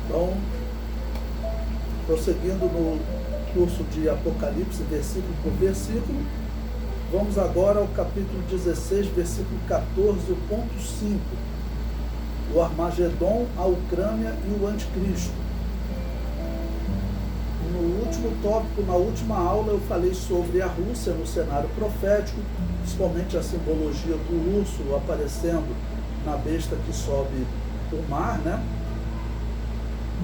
Então, prosseguindo no curso de Apocalipse, versículo por versículo, vamos agora ao capítulo 16, versículo 14, o ponto 5. O Armagedon, a Ucrânia e o Anticristo. No último tópico, na última aula, eu falei sobre a Rússia no cenário profético, principalmente a simbologia do urso aparecendo na besta que sobe do mar, né?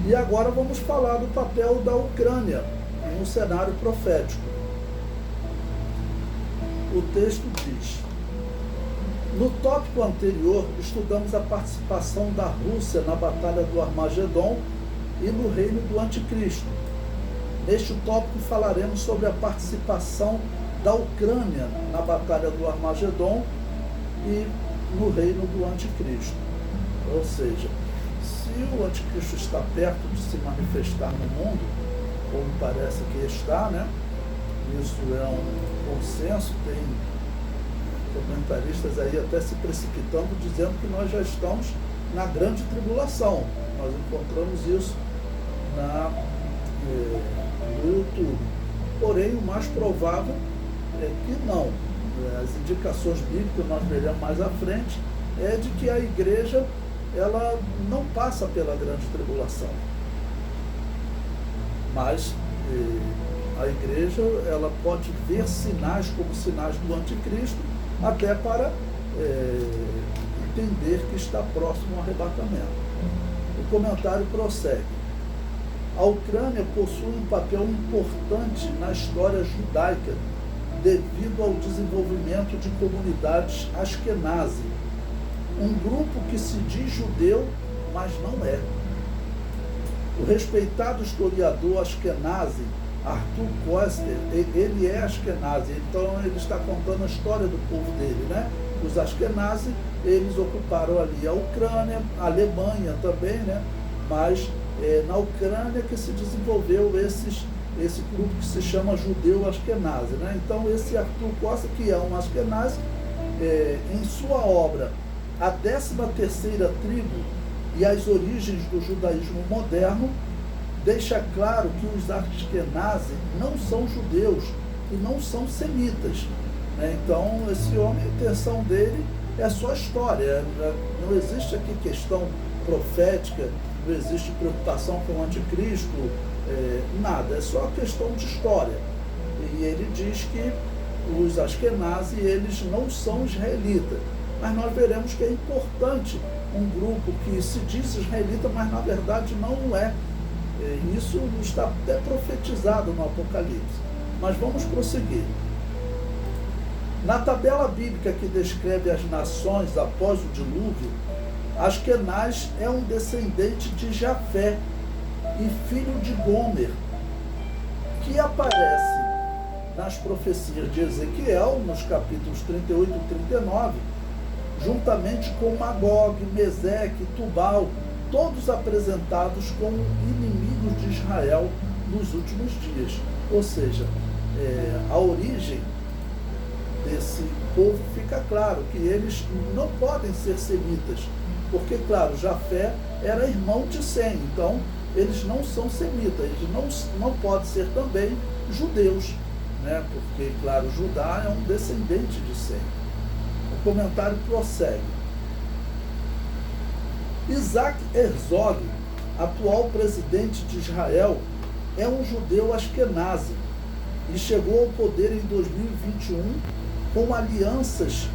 E agora vamos falar do papel da Ucrânia no cenário profético. O texto diz: no tópico anterior, estudamos a participação da Rússia na Batalha do Armagedon e no reino do Anticristo. Neste tópico falaremos sobre a participação da Ucrânia na Batalha do Armagedon e no reino do Anticristo. Ou seja, se o Anticristo está perto de se manifestar no mundo, como parece que está, né? Isso é um consenso, tem comentaristas aí até se precipitando, dizendo que nós já estamos na grande tribulação. Nós encontramos isso no YouTube. Porém, o mais provável é que não. As indicações bíblicas, nós veremos mais à frente, é de que a igreja ela não passa pela grande tribulação. Mas a igreja ela pode ver sinais como sinais do anticristo, até para entender que está próximo ao arrebatamento. O comentário prossegue. A Ucrânia possui um papel importante na história judaica devido ao desenvolvimento de comunidades Ashkenazi, um grupo que se diz judeu, mas não é. O respeitado historiador Ashkenazi, Arthur Koester, ele é Ashkenazi, então ele está contando a história do povo dele, né? Os Ashkenazi, eles ocuparam ali a Ucrânia, a Alemanha também, né? Mas na Ucrânia que se desenvolveu esse grupo que se chama judeu Ashkenazi, né? Então esse Arthur Koester, que é um Ashkenazi, em sua obra A 13ª Tribo e as Origens do Judaísmo Moderno, deixa claro que os Ashkenazi não são judeus e não são semitas, né? Então esse homem, a intenção dele é só história, não existe aqui questão profética, não existe preocupação com o anticristo, nada, é só questão de história. E ele diz que os Ashkenazi, eles não são israelitas, mas nós veremos que é importante um grupo que se diz israelita, mas na verdade não é. Isso está até profetizado no Apocalipse. Mas vamos prosseguir. Na tabela bíblica que descreve as nações após o dilúvio, Ashkenaz é um descendente de Jafé e filho de Gomer, que aparece nas profecias de Ezequiel, nos capítulos 38 e 39, juntamente com Magog, Meseque e Tubal, todos apresentados como inimigos de Israel nos últimos dias. Ou seja, a origem desse povo fica claro, que eles não podem ser semitas, porque, claro, Jafé era irmão de Sem, então eles não são semitas, eles não podem ser também judeus, né? Porque, claro, Judá é um descendente de Sem. O comentário prossegue. Isaac Herzog, atual presidente de Israel, é um judeu ashkenazi e chegou ao poder em 2021 com alianças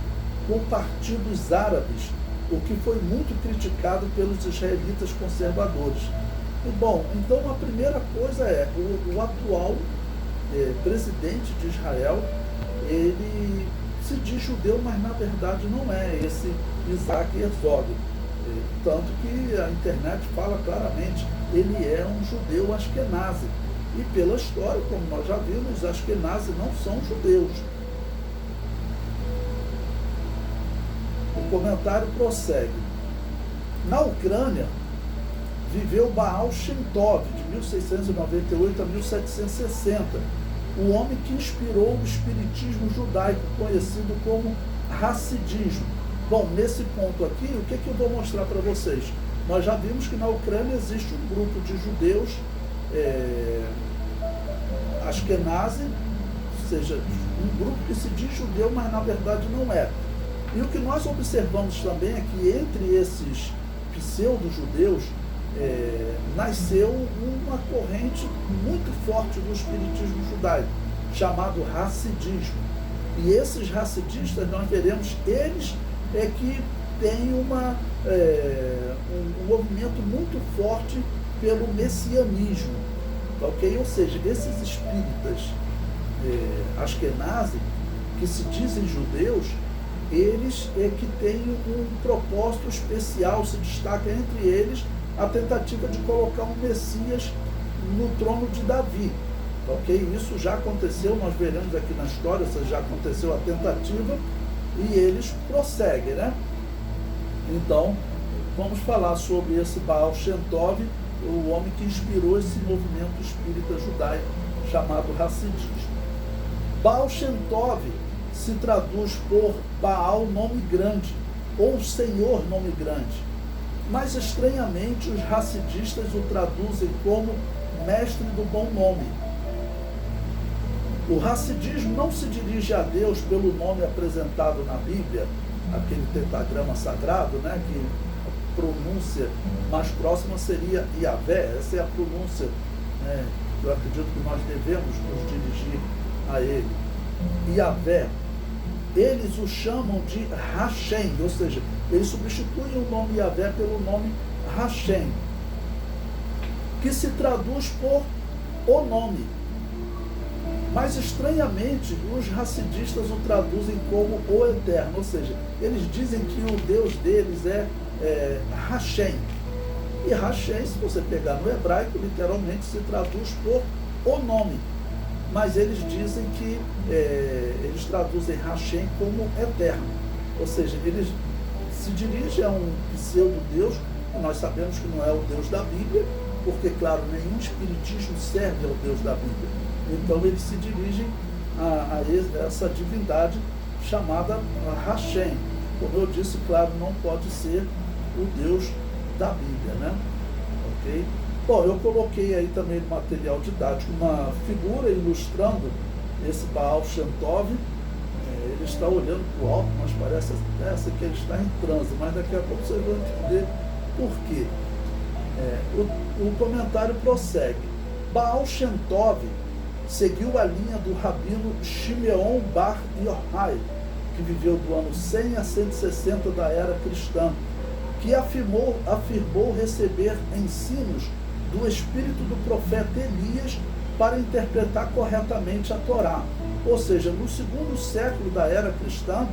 com partidos árabes, o que foi muito criticado pelos israelitas conservadores. E, bom, então a primeira coisa é, o atual presidente de Israel, ele se diz judeu, mas na verdade não é, esse Isaac Herzog. Tanto que a internet fala claramente, ele é um judeu ashkenazi. E pela história, como nós já vimos, os ashkenazi não são judeus. O comentário prossegue. Na Ucrânia, viveu Baal Shem Tov, de 1698 a 1760, o homem que inspirou o espiritismo judaico, conhecido como Hassidismo. Bom, nesse ponto aqui, o que eu vou mostrar para vocês? Nós já vimos que na Ucrânia existe um grupo de judeus Ashkenazi, ou seja, um grupo que se diz judeu, mas na verdade não é. E o que nós observamos também é que entre esses pseudo-judeus nasceu uma corrente muito forte do espiritismo judaico, chamado Hassidismo. E esses hassidistas, nós veremos, eles que têm um movimento muito forte pelo messianismo, ok? Ou seja, esses espíritas Ashkenazi, que se dizem judeus, eles que têm um propósito especial, se destaca entre eles a tentativa de colocar um Messias no trono de Davi, ok? Isso já aconteceu, nós veremos aqui na história, isso já aconteceu a tentativa, e eles prosseguem, né? Então, vamos falar sobre esse Baal Shem Tov, o homem que inspirou esse movimento espírita judaico chamado Hassidismo. Baal Shem Tov se traduz por Baal, nome grande, ou Senhor, nome grande. Mas, estranhamente, os hassidistas o traduzem como mestre do bom nome. O hassidismo não se dirige a Deus pelo nome apresentado na Bíblia, aquele tetagrama sagrado, né, que a pronúncia mais próxima seria Yahvé. Essa é a pronúncia, né, que eu acredito que nós devemos nos dirigir a ele. Yahvé. Eles o chamam de Hashem, ou seja, eles substituem o nome Yahvé pelo nome Hashem, que se traduz por o nome. Mas, estranhamente, os hassidistas o traduzem como o Eterno, ou seja, eles dizem que o Deus deles é Hashem. E Hashem, se você pegar no hebraico, literalmente se traduz por o nome. Mas eles dizem que eles traduzem Hashem como eterno. Ou seja, eles se dirigem a um pseudo-deus, que nós sabemos que não é o Deus da Bíblia, porque, claro, nenhum espiritismo serve ao Deus da Bíblia. Então eles se dirigem a essa divindade chamada Hashem. Como eu disse, claro, não pode ser o Deus da Bíblia, né? Ok? Bom, eu coloquei aí também no material didático uma figura ilustrando esse Baal Shem Tov. Ele está olhando para o alto, mas parece que ele está em transe, mas daqui a pouco vocês vão entender por quê. O comentário prossegue. Baal Shem Tov seguiu a linha do rabino Shimeon Bar Yochai, que viveu do ano 100 a 160 da era cristã, que afirmou receber ensinos do espírito do profeta Elias para interpretar corretamente a Torá. Ou seja, no segundo século da era cristã,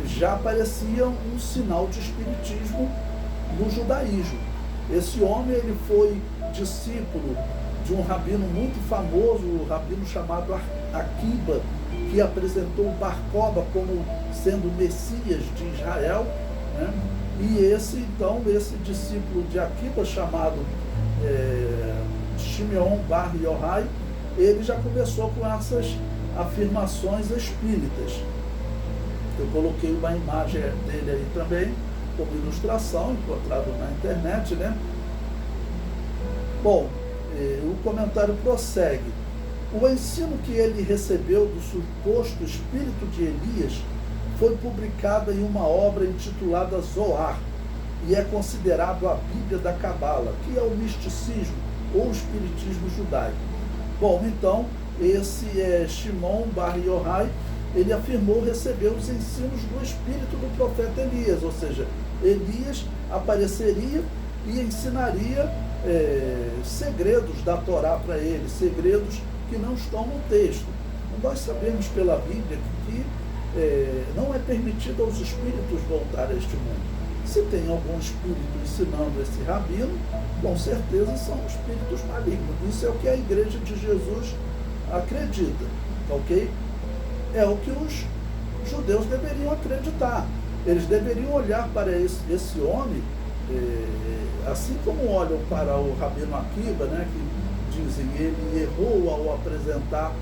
já aparecia um sinal de espiritismo no judaísmo. Esse homem ele foi discípulo de um rabino muito famoso, o rabino chamado Akiba, que apresentou Bar Kokhba como sendo o Messias de Israel, né? E esse discípulo de Akiba, chamado Shimeon Bar Yochai, ele já começou com essas afirmações espíritas. Eu coloquei uma imagem dele aí também, como ilustração, encontrado na internet, né? Bom, o comentário prossegue. O ensino que ele recebeu do suposto espírito de Elias foi publicado em uma obra intitulada Zohar, e é considerado a Bíblia da Cabala, que é o misticismo ou o espiritismo judaico. Bom, então, esse Shimon Bar Yochai, ele afirmou receber os ensinos do espírito do profeta Elias, ou seja, Elias apareceria e ensinaria segredos da Torá para ele, segredos que não estão no texto. Nós sabemos pela Bíblia que não é permitido aos espíritos voltar a este mundo. Se tem algum espírito ensinando esse rabino, com certeza são espíritos malignos. Isso é o que a Igreja de Jesus acredita, ok? É o que os judeus deveriam acreditar. Eles deveriam olhar para esse homem, assim como olham para o rabino Akiba, né, que dizem ele errou ao apresentar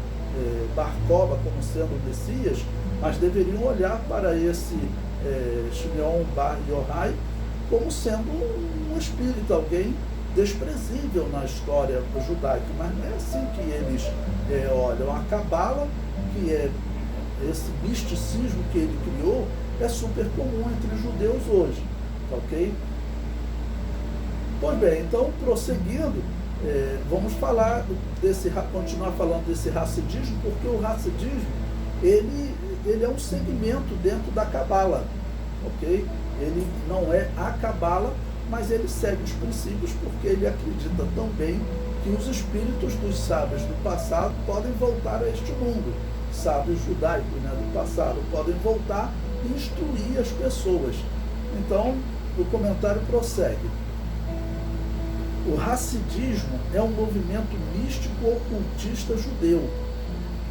Bar Kokhba como sendo o Messias, mas deveriam olhar para esse Shimeon Bar Yochai como sendo um espírito, alguém desprezível na história judaica, mas não é assim que eles olham. A Cabala, que é esse misticismo que ele criou, é super comum entre os judeus hoje, ok? Pois bem, então, prosseguindo, vamos continuar falando desse racidismo, porque o racidismo, ele é um segmento dentro da Cabala, ok? Ele não é a Cabala, mas ele segue os princípios, porque ele acredita também que os espíritos dos sábios do passado podem voltar a este mundo. Sábios judaicos, né, do passado podem voltar e instruir as pessoas. Então, o comentário prossegue. O Hassidismo é um movimento místico ocultista judeu.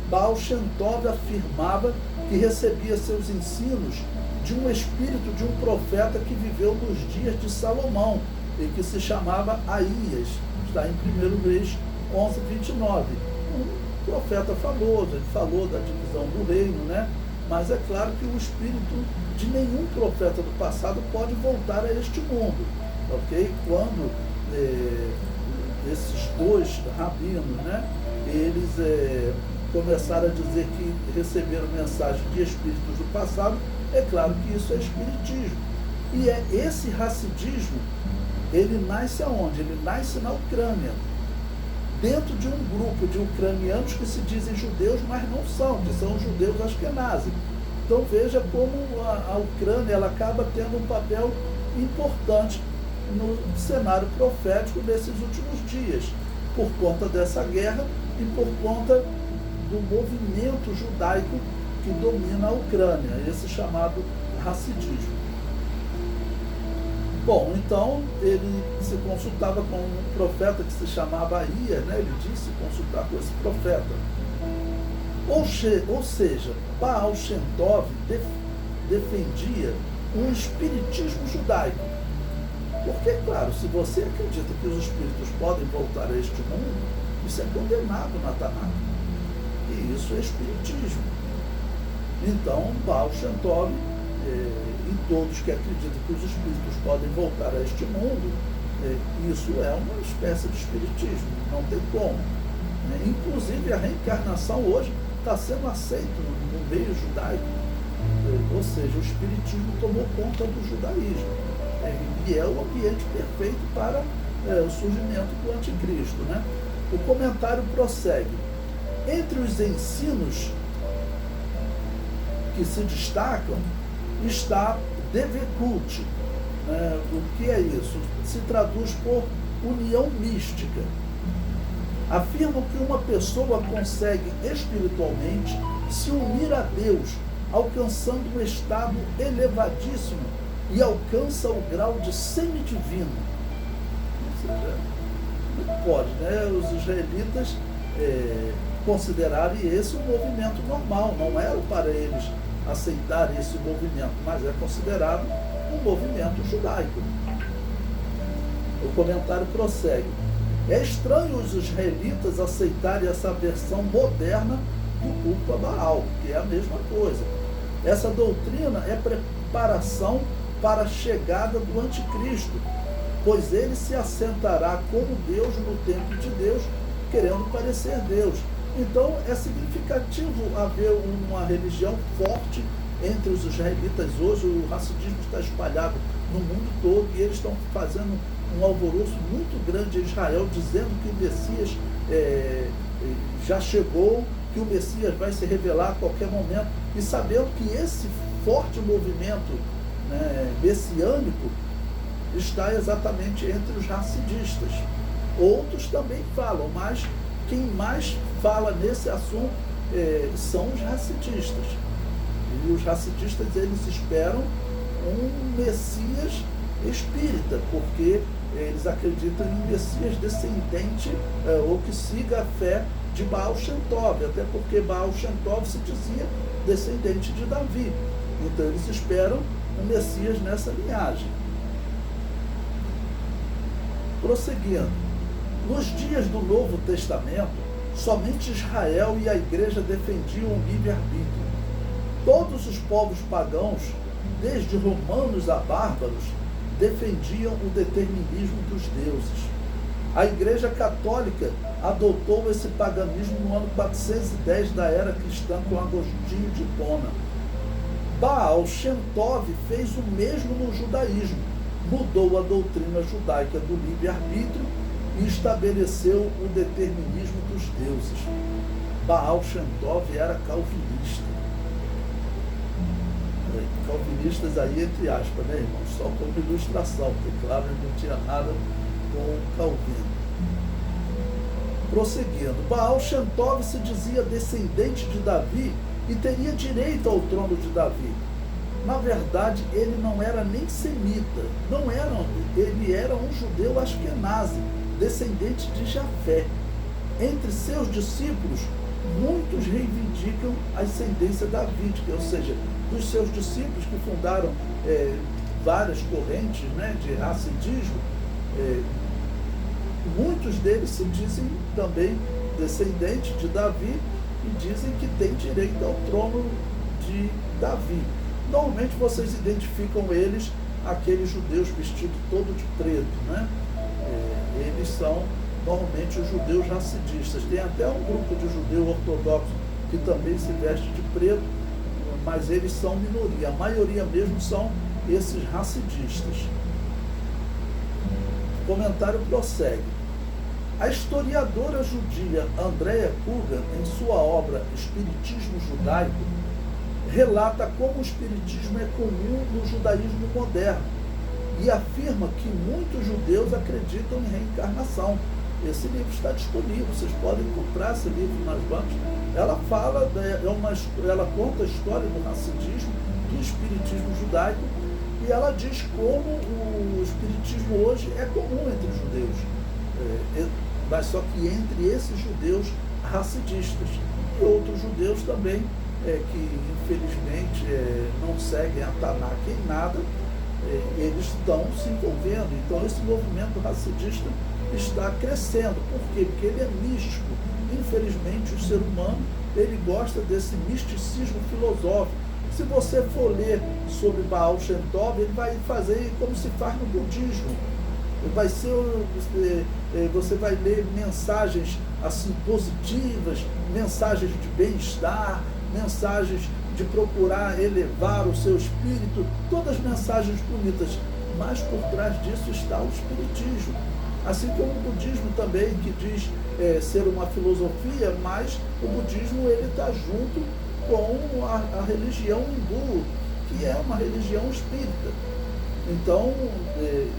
Baal Shem Tov afirmava que recebia seus ensinos de um espírito de um profeta que viveu nos dias de Salomão e que se chamava Aías. Está em 1 Reis 11:29. Um profeta famoso, ele falou da divisão do reino, né? Mas é claro que o espírito de nenhum profeta do passado pode voltar a este mundo, ok? Quando esses dois rabinos, né, eles começaram a dizer que receberam mensagem de espíritos do passado, é claro que isso é espiritismo. E esse racidismo, ele nasce aonde? Ele nasce na Ucrânia, dentro de um grupo de ucranianos que se dizem judeus, mas não são, que são judeus ashkenazes. Então veja como a Ucrânia ela acaba tendo um papel importante no cenário profético desses últimos dias, por conta dessa guerra e por conta do movimento judaico que domina a Ucrânia, esse chamado racidismo. Bom, então ele se consultava com um profeta que se chamava Aías, né? Ele disse consultar com esse profeta. Ou seja, Baal Shem Tov defendia um espiritismo judaico. Porque, claro, se você acredita que os espíritos podem voltar a este mundo, isso é condenado na Tanakh. E isso é espiritismo. Então, Baal Shem Tov, e todos que acreditam que os espíritos podem voltar a este mundo, isso é uma espécie de espiritismo, não tem como. Inclusive, a reencarnação hoje está sendo aceita no meio judaico, ou seja, o espiritismo tomou conta do judaísmo. E é o ambiente perfeito para o surgimento do anticristo, né? O comentário prossegue. Entre os ensinos que se destacam está Devekult. O que é isso? Se traduz por união mística. Afirmam que uma pessoa consegue espiritualmente se unir a Deus, alcançando um estado elevadíssimo e alcança o grau de semidivino. Ou seja, não pode, né? Os israelitas considerarem esse um movimento normal, não era para eles aceitar esse movimento, mas é considerado um movimento judaico. O comentário prossegue. É estranho os israelitas aceitarem essa versão moderna do culto a Baal, que é a mesma coisa. Essa doutrina é preparação para a chegada do anticristo, pois ele se assentará como Deus no templo de Deus, querendo parecer Deus. Então é significativo haver uma religião forte entre os israelitas hoje. O racidismo está espalhado no mundo todo e eles estão fazendo um alvoroço muito grande em Israel, dizendo que o Messias já chegou, que o Messias vai se revelar a qualquer momento, e sabendo que esse forte movimento messiânico está exatamente entre os racidistas. Outros também falam, mas quem mais fala nesse assunto são os racidistas. E os racidistas, eles esperam um Messias espírita, porque eles acreditam em um Messias descendente ou que siga a fé de Baal Shem Tov, até porque Baal Shem Tov se dizia descendente de Davi. Então eles esperam um Messias nessa linhagem. Prosseguindo. Nos dias do Novo Testamento, somente Israel e a Igreja defendiam o livre-arbítrio. Todos os povos pagãos, desde romanos a bárbaros, defendiam o determinismo dos deuses. A Igreja Católica adotou esse paganismo no ano 410 da era cristã com Agostinho de Hipona. Baal Shem Tov fez o mesmo no judaísmo, mudou a doutrina judaica do livre-arbítrio e estabeleceu o determinismo dos deuses. Baal Shem Tov era calvinista. Calvinistas aí entre aspas, né, irmãos? Só como ilustração, porque claro, ele não tinha nada com Calvino. Prosseguindo, Baal Shem Tov se dizia descendente de Davi e teria direito ao trono de Davi. Na verdade, ele não era nem semita, ele era um judeu askenazi, descendente de Jafé. Entre seus discípulos, muitos reivindicam a ascendência davídica, ou seja, dos seus discípulos que fundaram várias correntes, né, de racidismo, muitos deles se dizem também descendentes de Davi e dizem que tem direito ao trono de Davi. Normalmente vocês identificam eles, aqueles judeus vestidos todo de preto, né? Eles são normalmente os judeus racidistas. Tem até um grupo de judeu ortodoxo que também se veste de preto, mas eles são minoria. A maioria mesmo são esses racidistas. O comentário prossegue. A historiadora judia Andrea Coogan, em sua obra Espiritismo Judaico, relata como o espiritismo é comum no judaísmo moderno e afirma que muitos judeus acreditam em reencarnação. Esse livro está disponível, vocês podem comprar esse livro nas bancas. Ela fala, ela conta a história do racidismo, do espiritismo judaico, e ela diz como o espiritismo hoje é comum entre os judeus, mas só que entre esses judeus racidistas e outros judeus também que infelizmente não seguem a Tanakh em nada, eles estão se envolvendo. Então esse movimento racidista está crescendo. Por quê? Porque ele é místico. Infelizmente o ser humano ele gosta desse misticismo filosófico. Se você for ler sobre Baal Shem Tov, ele vai fazer como se faz no budismo. Vai ser, você vai ler mensagens assim positivas, mensagens de bem-estar, mensagens de procurar elevar o seu espírito, todas mensagens bonitas, mas por trás disso está o espiritismo. Assim como o budismo também, que diz ser uma filosofia, mas o budismo ele está junto com a religião hindu, que é uma religião espírita. Então,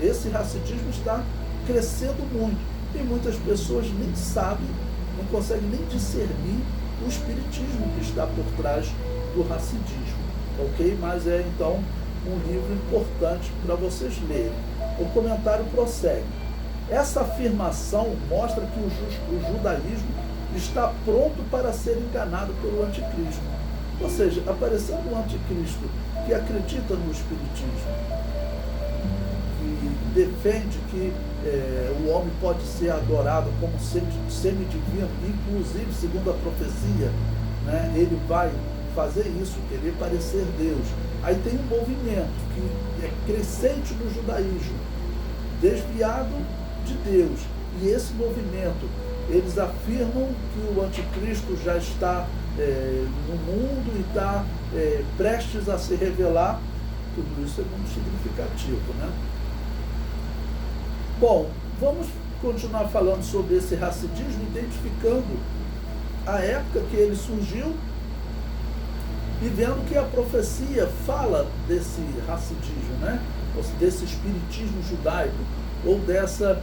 esse racidismo está crescendo muito, e muitas pessoas nem sabem, não conseguem nem discernir o espiritismo que está por trás do racidismo, ok? Mas é então um livro importante para vocês lerem. O comentário prossegue. Essa afirmação mostra que o judaísmo está pronto para ser enganado pelo anticristo. Ou seja, aparecendo um anticristo que acredita no espiritismo, que defende que o homem pode ser adorado como semidivino, inclusive, segundo a profecia, né, ele vai fazer isso, querer parecer Deus. Aí tem um movimento que é crescente no judaísmo, desviado de Deus. E esse movimento, eles afirmam que o anticristo já está no mundo e está prestes a se revelar. Tudo isso é muito significativo, né? Bom, vamos continuar falando sobre esse racidismo, identificando a época que ele surgiu e vendo que a profecia fala desse racidismo, né? Desse espiritismo judaico, ou dessa,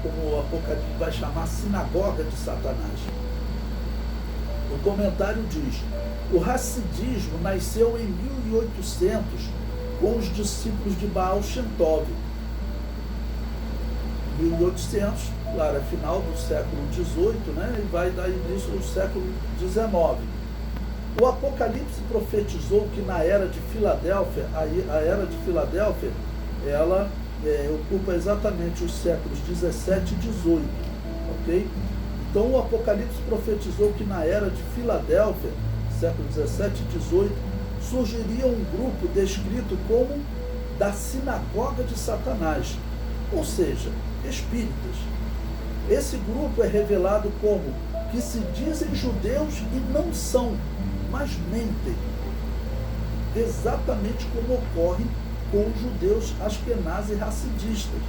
como o Apocalipse vai chamar, sinagoga de Satanás. O comentário diz: o racidismo nasceu em 1800 com os discípulos de Baal Shem Tov. 1800, claro, é final do século XVIII, né, e vai dar início ao século XIX. O Apocalipse profetizou que na era de Filadélfia, a era de Filadélfia, ela ocupa exatamente os séculos 17 e 18, ok? Então o Apocalipse profetizou que na era de Filadélfia, século 17 e 18, surgiria um grupo descrito como da sinagoga de Satanás, ou seja, espíritas. Esse grupo é revelado como que se dizem judeus e não são, mas mentem, exatamente como ocorre com os judeus askenazes racidistas.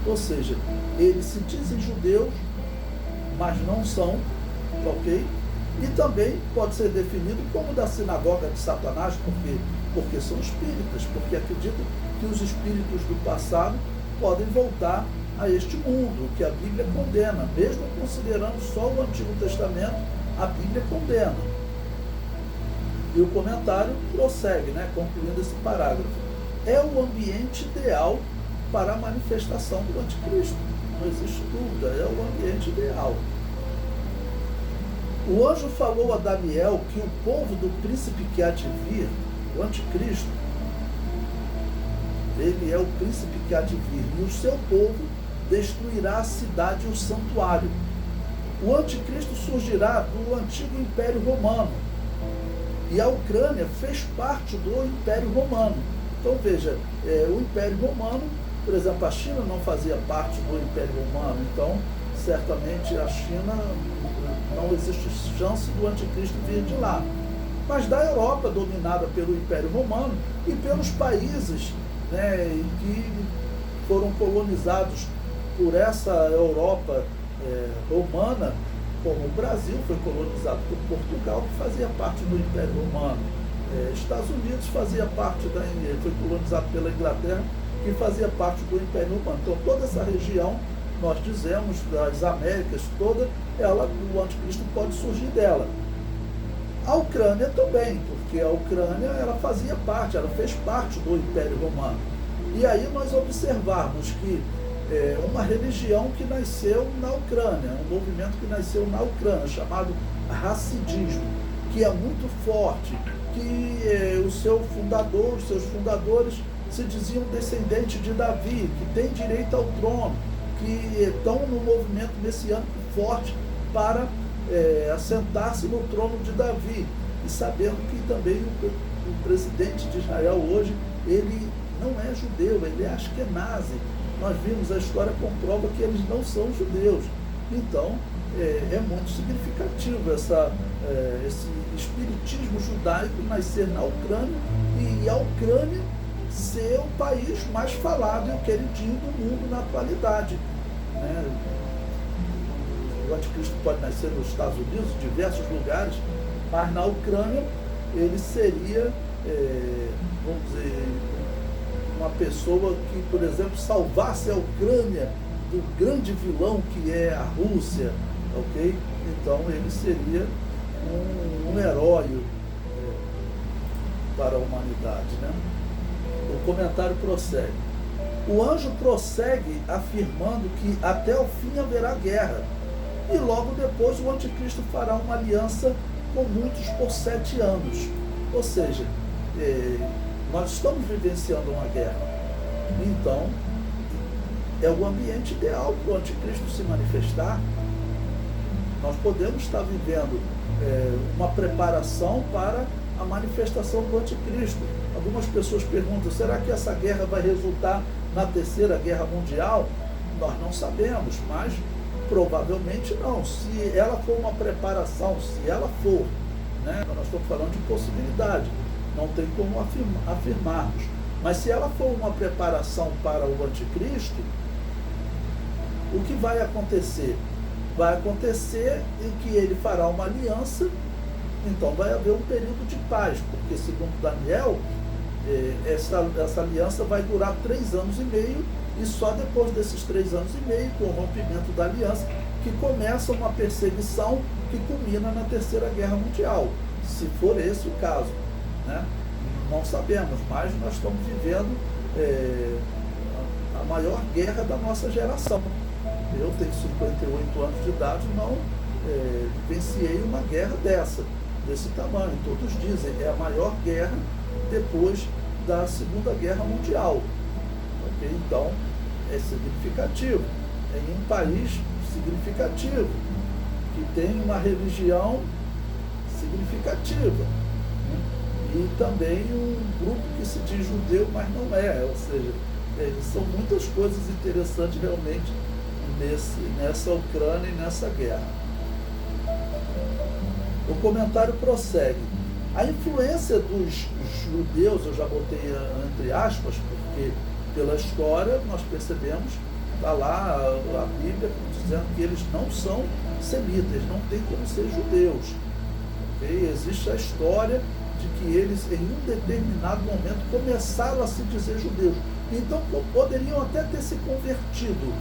Ou seja, eles se dizem judeus, mas não são, ok? E também pode ser definido como da sinagoga de Satanás, porque são espíritas, porque acreditam que os espíritos do passado podem voltar a este mundo, que a Bíblia condena. Mesmo considerando só o Antigo Testamento, a Bíblia condena. E o comentário prossegue, concluindo esse parágrafo. É o ambiente ideal para a manifestação do anticristo. Não existe dúvida, é o ambiente ideal. O anjo falou a Daniel que o povo do príncipe que há de vir, o anticristo, ele é o príncipe que há de vir, e o seu povo destruirá a cidade e o santuário. O anticristo surgirá do antigo Império Romano, e a Ucrânia fez parte do Império Romano. Então veja, o Império Romano, por exemplo, a China não fazia parte do Império Romano, então certamente a China não existe chance do anticristo vir de lá. Mas da Europa, dominada pelo Império Romano, e pelos países que foram colonizados por essa Europa romana, como o Brasil foi colonizado por Portugal, que fazia parte do Império Romano. Estados Unidos fazia parte foi colonizado pela Inglaterra, que fazia parte do Império Romano. Então toda essa região, nós dizemos, das Américas toda, o anticristo pode surgir dela. A Ucrânia também, porque a Ucrânia ela fazia parte, ela fez parte do Império Romano. E aí nós observamos que uma religião que nasceu na Ucrânia, um movimento que nasceu na Ucrânia, chamado racidismo, que é muito forte, que os seus fundadores se diziam descendentes de Davi, que tem direito ao trono, que estão no movimento messiânico forte para assentar-se no trono de Davi, e sabendo que também o presidente de Israel hoje, ele não é judeu, ele é askenazi. Nós vimos, a história comprova que eles não são judeus. Então, é muito significativo esse espiritismo judaico nascer na Ucrânia, e a Ucrânia ser o país mais falado e o queridinho do mundo na atualidade. O anticristo pode nascer nos Estados Unidos, em diversos lugares, mas na Ucrânia ele seria, vamos dizer, uma pessoa que, por exemplo, salvasse a Ucrânia do grande vilão que é a Rússia, ok? Então ele seria um herói para a humanidade, O comentário prossegue. O anjo prossegue afirmando que até o fim haverá guerra, e logo depois o anticristo fará uma aliança com muitos por 7 anos. Ou seja, nós estamos vivenciando uma guerra. Então, é o ambiente ideal para o anticristo se manifestar. Nós podemos estar vivendo uma preparação para a manifestação do anticristo. Algumas pessoas perguntam, será que essa guerra vai resultar na Terceira Guerra Mundial? Nós não sabemos, mas provavelmente não. Se ela for uma preparação, se ela for, nós estamos falando de possibilidade, não tem como afirmarmos. Mas se ela for uma preparação para o anticristo, o que vai acontecer? Vai acontecer em que ele fará uma aliança, então vai haver um período de paz, porque segundo Daniel, essa aliança vai durar 3 anos e meio, e só depois desses 3 anos e meio, com o rompimento da aliança, que começa uma perseguição que culmina na Terceira Guerra Mundial, se for esse o caso. Não sabemos, mas nós estamos vivendo a maior guerra da nossa geração. Eu tenho 58 anos de idade, não vivenciei uma guerra desse tamanho. Todos dizem, é a maior guerra depois da Segunda Guerra Mundial. Okay? Então, é significativo. É em um país significativo, que tem uma religião significativa. e também um grupo que se diz judeu, mas não é, ou seja, são muitas coisas interessantes realmente nessa Ucrânia e nessa guerra. O comentário prossegue. A influência dos judeus, eu já botei entre aspas, porque pela história nós percebemos, está lá a Bíblia dizendo que eles não são semitas, não tem como ser judeus. Okay? Existe a história de que eles, em um determinado momento, começaram a se dizer judeus. Então poderiam até ter se convertido,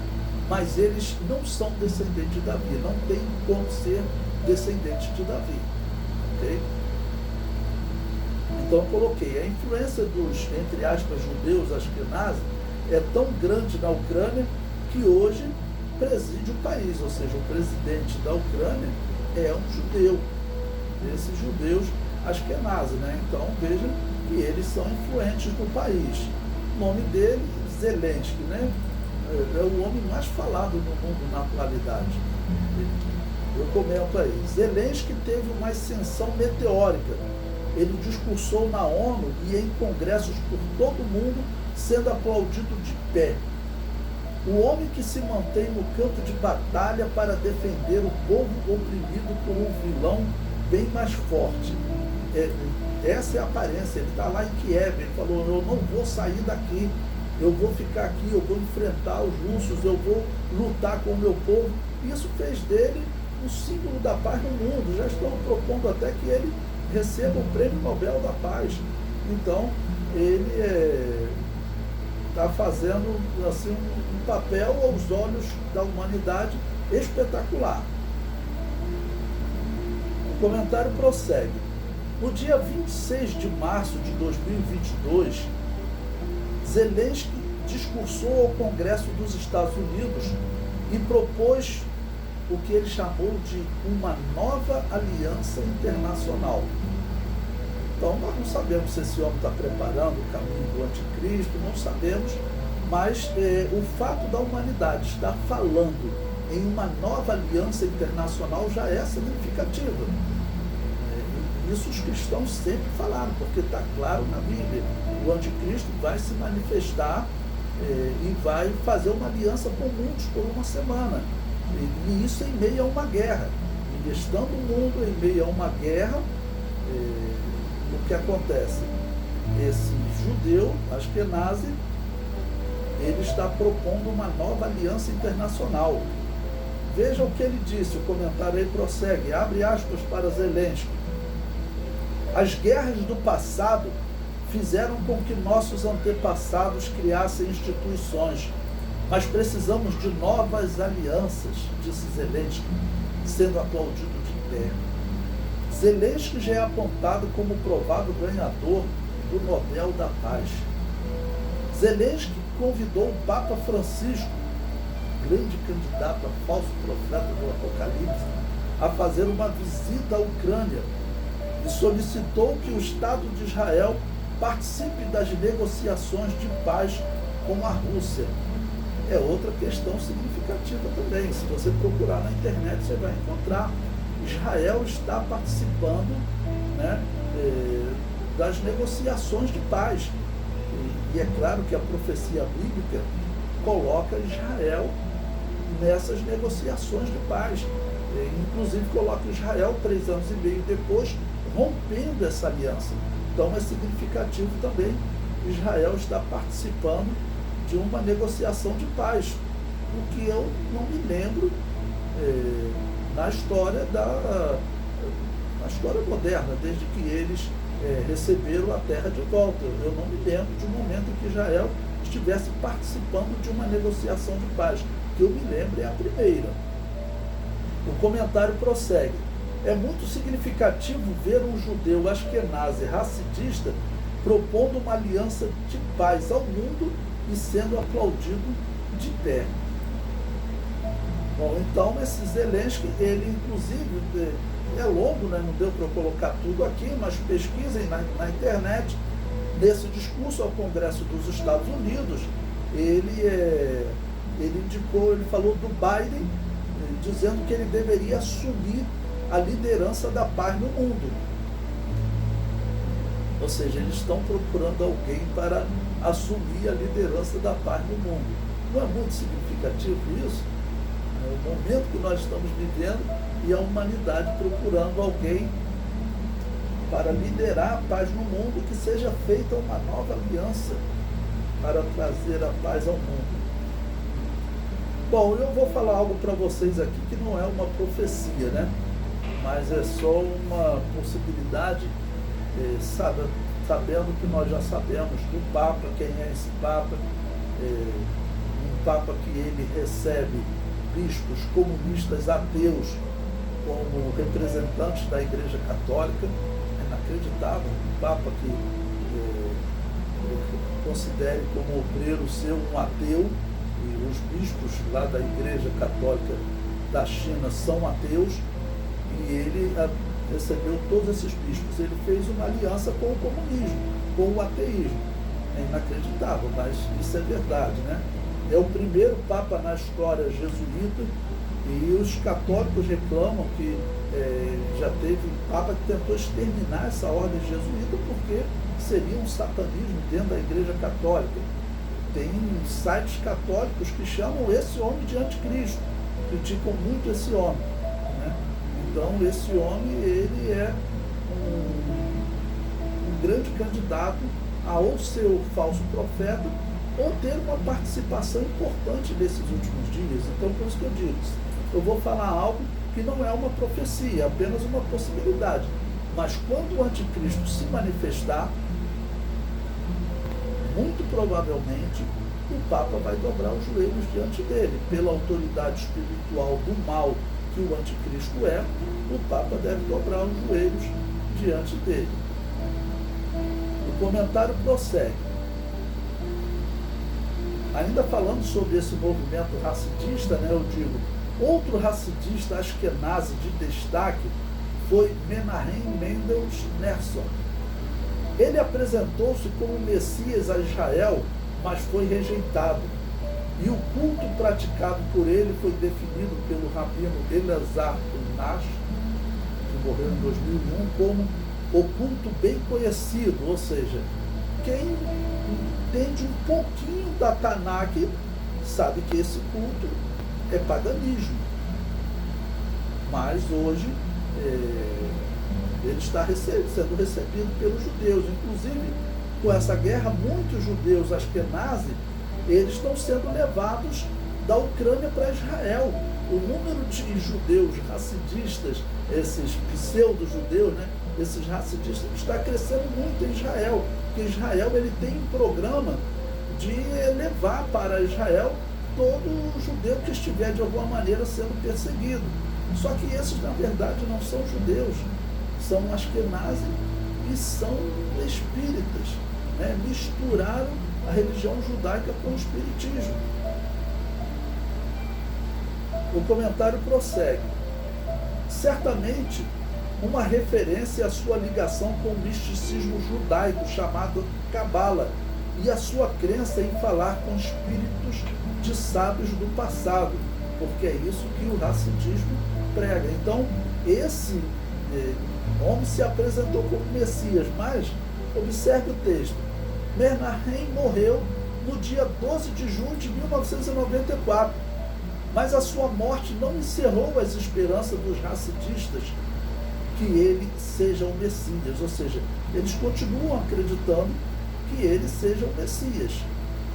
mas eles não são descendentes de Davi, não tem como ser descendentes de Davi. Okay? Então eu coloquei, a influência dos, entre aspas, judeus ashkenazes é tão grande na Ucrânia que hoje preside o país, ou seja, o presidente da Ucrânia é um judeu, esses judeus ashkenazes, né? Então veja que eles são influentes no país. O nome dele, Zelensky, né? É o homem mais falado no mundo na atualidade. Eu comento aí. Zelensky teve uma ascensão meteórica. Ele discursou na ONU e em congressos por todo o mundo, sendo aplaudido de pé. O homem que se mantém no campo de batalha para defender o povo oprimido por um vilão bem mais forte. Essa é a aparência. Ele está lá em Kiev, ele falou, eu não vou sair daqui, eu vou ficar aqui, eu vou enfrentar os russos, eu vou lutar com o meu povo. Isso fez dele um símbolo da paz no mundo. Já estão propondo até que ele receba o Prêmio Nobel da Paz. Então, ele está fazendo assim, um papel aos olhos da humanidade espetacular. O comentário prossegue. No dia 26 de março de 2022, Zelensky discursou ao Congresso dos Estados Unidos e propôs o que ele chamou de uma nova aliança internacional. Então, nós não sabemos se esse homem está preparando o caminho do anticristo, não sabemos, mas o fato da humanidade estar falando em uma nova aliança internacional já é significativo. Isso os cristãos sempre falaram, porque está claro na Bíblia. O anticristo vai se manifestar e vai fazer uma aliança com muitos por uma semana. E isso em meio a uma guerra. E estando o mundo em meio a uma guerra, o que acontece? Esse judeu, Ashkenazi, ele está propondo uma nova aliança internacional. Veja o que ele disse, o comentário aí prossegue, abre aspas para Zelensky. As guerras do passado fizeram com que nossos antepassados criassem instituições, mas precisamos de novas alianças, disse Zelensky, sendo aplaudido de pé. Zelensky já é apontado como provável ganhador do Nobel da Paz. Zelensky convidou o Papa Francisco, grande candidato a falso profeta do Apocalipse, a fazer uma visita à Ucrânia e solicitou que o Estado de Israel participe das negociações de paz com a Rússia. É outra questão significativa também. Se você procurar na internet, você vai encontrar. Israel está participando, né, das negociações de paz. E é claro que a profecia bíblica coloca Israel nessas negociações de paz. Inclusive coloca Israel 3 anos e meio depois rompendo essa aliança. Então é significativo também Israel estar participando de uma negociação de paz, o que eu não me lembro na história moderna, desde que eles receberam a terra de volta. Eu não me lembro de um momento em que Israel estivesse participando de uma negociação de paz. Que eu me lembro é a primeira. O comentário prossegue. É muito significativo ver um judeu ashkenazi racidista propondo uma aliança de paz ao mundo e sendo aplaudido de pé. Bom, então esse Zelensky, ele inclusive, é longo, né? Não deu para eu colocar tudo aqui, mas pesquisem na internet. Nesse discurso ao Congresso dos Estados Unidos, ele indicou, ele falou do Biden, dizendo que ele deveria assumir a liderança da paz no mundo. Ou seja, eles estão procurando alguém para assumir a liderança da paz no mundo. Não é muito significativo isso? É o momento que nós estamos vivendo e a humanidade procurando alguém para liderar a paz no mundo, que seja feita uma nova aliança para trazer a paz ao mundo. Bom, eu vou falar algo para vocês aqui que não é uma profecia, né? Mas é só uma possibilidade, sabendo que nós já sabemos do Papa, quem é esse Papa, um Papa que ele recebe bispos comunistas ateus como representantes da Igreja Católica. É inacreditável um Papa que considere como obreiro seu um ateu, e os bispos lá da Igreja Católica da China são ateus, e ele recebeu todos esses bispos. Ele fez uma aliança com o comunismo, com o ateísmo. É inacreditável, mas isso é verdade, né? É o primeiro Papa na história jesuíta, e os católicos reclamam que já teve Papa que tentou exterminar essa ordem jesuíta porque seria um satanismo dentro da Igreja Católica. Tem sites católicos que chamam esse homem de anticristo, criticam muito esse homem, né? Então esse homem, ele é um grande candidato a ou ser o falso profeta ou ter uma participação importante nesses últimos dias. Então, por isso que eu digo, eu vou falar algo que não é uma profecia, é apenas uma possibilidade. Mas quando o anticristo se manifestar, muito provavelmente o Papa vai dobrar os joelhos diante dele. Pela autoridade espiritual do mal que o anticristo é, o Papa deve dobrar os joelhos diante dele. O comentário prossegue. Ainda falando sobre esse movimento racidista, né, eu digo, outro racidista askenazi de destaque foi Menahem Mendels Nerson. Ele apresentou-se como Messias a Israel, mas foi rejeitado. E o culto praticado por ele foi definido pelo rabino Elazar Nash, que morreu em 2001, como o culto bem conhecido, ou seja, quem entende um pouquinho da Tanakh sabe que esse culto é paganismo. Mas hoje ele está sendo recebido pelos judeus. Inclusive, com essa guerra, muitos judeus ashkenazi, eles estão sendo levados da Ucrânia para Israel. O número de judeus racidistas, esses pseudo-judeus, né, esses racidistas, está crescendo muito em Israel. Porque Israel, ele tem um programa de levar para Israel todo judeu que estiver de alguma maneira sendo perseguido. Só que esses, na verdade, não são judeus, são ashkenazi e são espíritas, né? Misturaram a religião judaica com o espiritismo. O comentário prossegue. Certamente, uma referência à sua ligação com o misticismo judaico chamado Cabala e a sua crença em falar com espíritos de sábios do passado, porque é isso que o racidismo prega. Então, esse homem se apresentou como Messias, mas, observe o texto, Menahem morreu no dia 12 de junho de 1994, mas a sua morte não encerrou as esperanças dos racidistas que ele seja o Messias, ou seja, eles continuam acreditando que ele seja o Messias,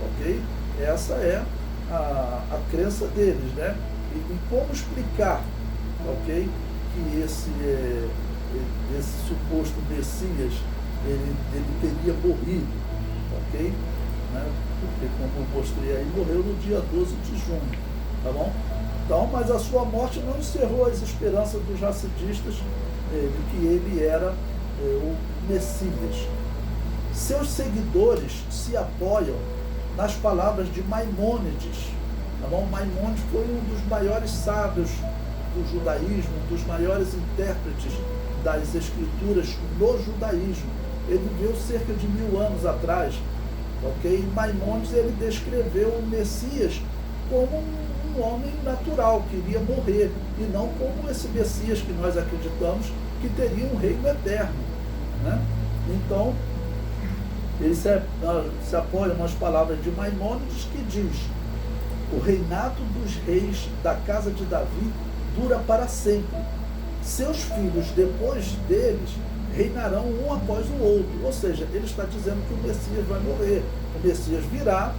ok? Essa é a crença deles, né? E como explicar, ok, que esse suposto Messias, ele teria morrido, ok? Né? Porque, como eu mostrei aí, morreu no dia 12 de junho, tá bom? Então, mas a sua morte não encerrou as esperanças dos racidistas de que ele era o Messias. Seus seguidores se apoiam nas palavras de Maimônides. Tá bom? Maimônides foi um dos maiores sábios do judaísmo, um dos maiores intérpretes das escrituras no judaísmo. Ele viveu cerca de 1000 anos atrás. Ok? Maimônides, ele descreveu o Messias como um homem natural, que iria morrer, e não como esse Messias que nós acreditamos que teria um reino eterno, né? Então, Ele se apoia nas palavras de Maimônides, que diz: o reinado dos reis da casa de Davi dura para sempre. Seus filhos, depois deles, reinarão um após o outro. Ou seja, ele está dizendo que o Messias vai morrer. O Messias virá,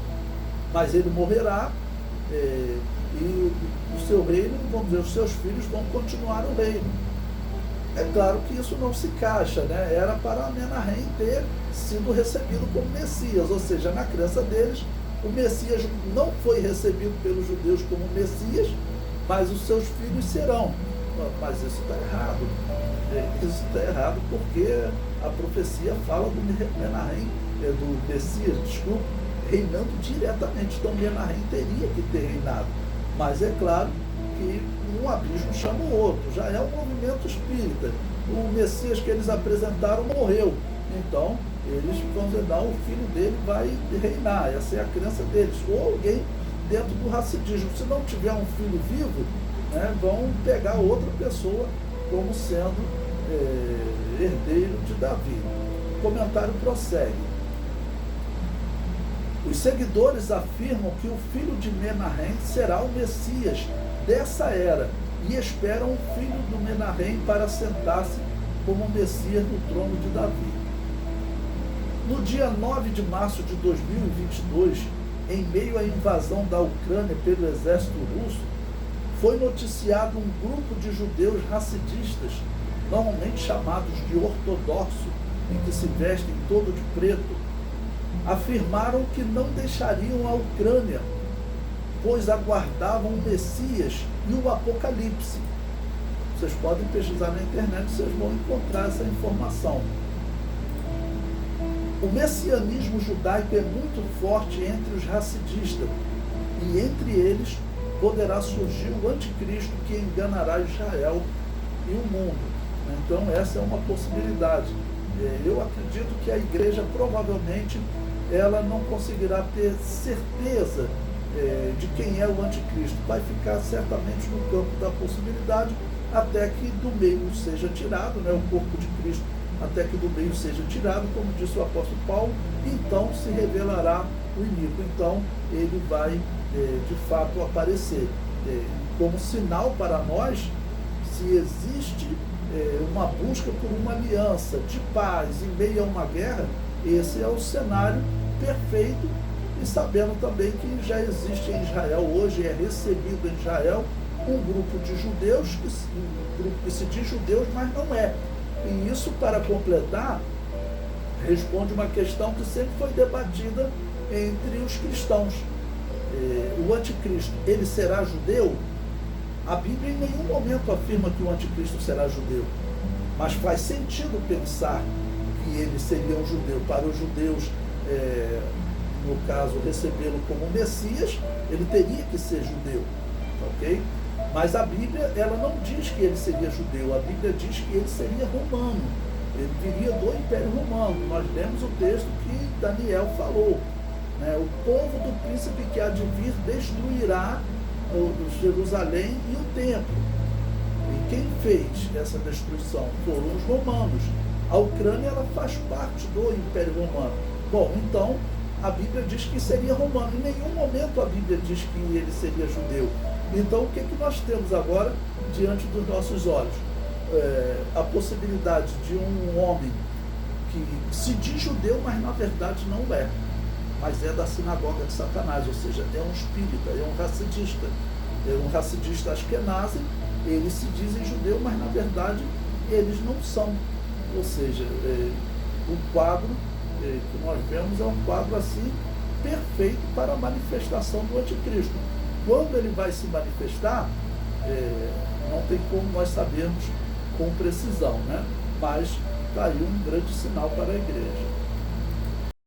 mas ele morrerá, e o seu reino, vamos dizer, os seus filhos vão continuar o reino. É claro que isso não se encaixa, né? Era para Menahem ter sido recebido como Messias, ou seja, na crença deles, o Messias não foi recebido pelos judeus como Messias, mas os seus filhos serão. Mas isso está errado. Isso está errado porque a profecia fala do Menahem, do Messias, desculpa, reinando diretamente. Então Menahem teria que ter reinado. Mas é claro que um abismo chama o outro. Já é um movimento espírita. O Messias que eles apresentaram morreu. Então, eles vão dizer, não, o filho dele vai reinar. Essa é a crença deles. Ou alguém dentro do racidismo. Se não tiver um filho vivo, né, vão pegar outra pessoa como sendo herdeiro de Davi. O comentário prossegue. Os seguidores afirmam que o filho de Menahem será o Messias dessa era e esperam o filho do Menahem para sentar-se como Messias no trono de Davi. No dia 9 de março de 2022, em meio à invasão da Ucrânia pelo exército russo, foi noticiado um grupo de judeus racidistas, normalmente chamados de ortodoxo, em que se vestem todo de preto, afirmaram que não deixariam a Ucrânia, pois aguardavam o Messias e o Apocalipse. Vocês podem pesquisar na internet, vocês vão encontrar essa informação. O messianismo judaico é muito forte entre os racidistas, e entre eles poderá surgir o anticristo que enganará Israel e o mundo. Então essa é uma possibilidade. Eu acredito que a igreja provavelmente ela não conseguirá ter certeza de quem é o anticristo. Vai ficar certamente no campo da possibilidade até que do meio seja tirado, né, o corpo de Cristo, até que do meio seja tirado, como disse o apóstolo Paulo, então se revelará o iníquo. Então ele vai de fato aparecer. Como sinal para nós, se existe uma busca por uma aliança de paz em meio a uma guerra, esse é o cenário perfeito, e sabendo também que já existe em Israel, hoje é recebido em Israel um grupo de judeus, um grupo que se diz judeus, mas não é. E isso, para completar, responde uma questão que sempre foi debatida entre os cristãos. O anticristo, ele será judeu? A Bíblia em nenhum momento afirma que o anticristo será judeu, mas faz sentido pensar que ele seria um judeu. Para os judeus, no caso, recebê-lo como Messias, ele teria que ser judeu, ok? Mas a Bíblia, ela não diz que ele seria judeu, a Bíblia diz que ele seria romano, ele viria do Império Romano. Nós lemos o texto que Daniel falou, né? O povo do príncipe que há de vir destruirá Jerusalém e o templo. E quem fez essa destruição foram os romanos. A Ucrânia, ela faz parte do Império Romano. Bom, então a Bíblia diz que seria romano. Em nenhum momento a Bíblia diz que ele seria judeu. Então o que é que nós temos agora diante dos nossos olhos? A possibilidade de um homem que se diz judeu, mas na verdade não é, mas é da sinagoga de Satanás, ou seja, é um espírita, é um racidista askenazi. Eles se dizem judeu, mas na verdade eles não são. Ou seja, o quadro que nós vemos é um quadro assim perfeito para a manifestação do anticristo. Quando ele vai se manifestar, não tem como nós sabermos com precisão, né? Mas está aí um grande sinal para a igreja.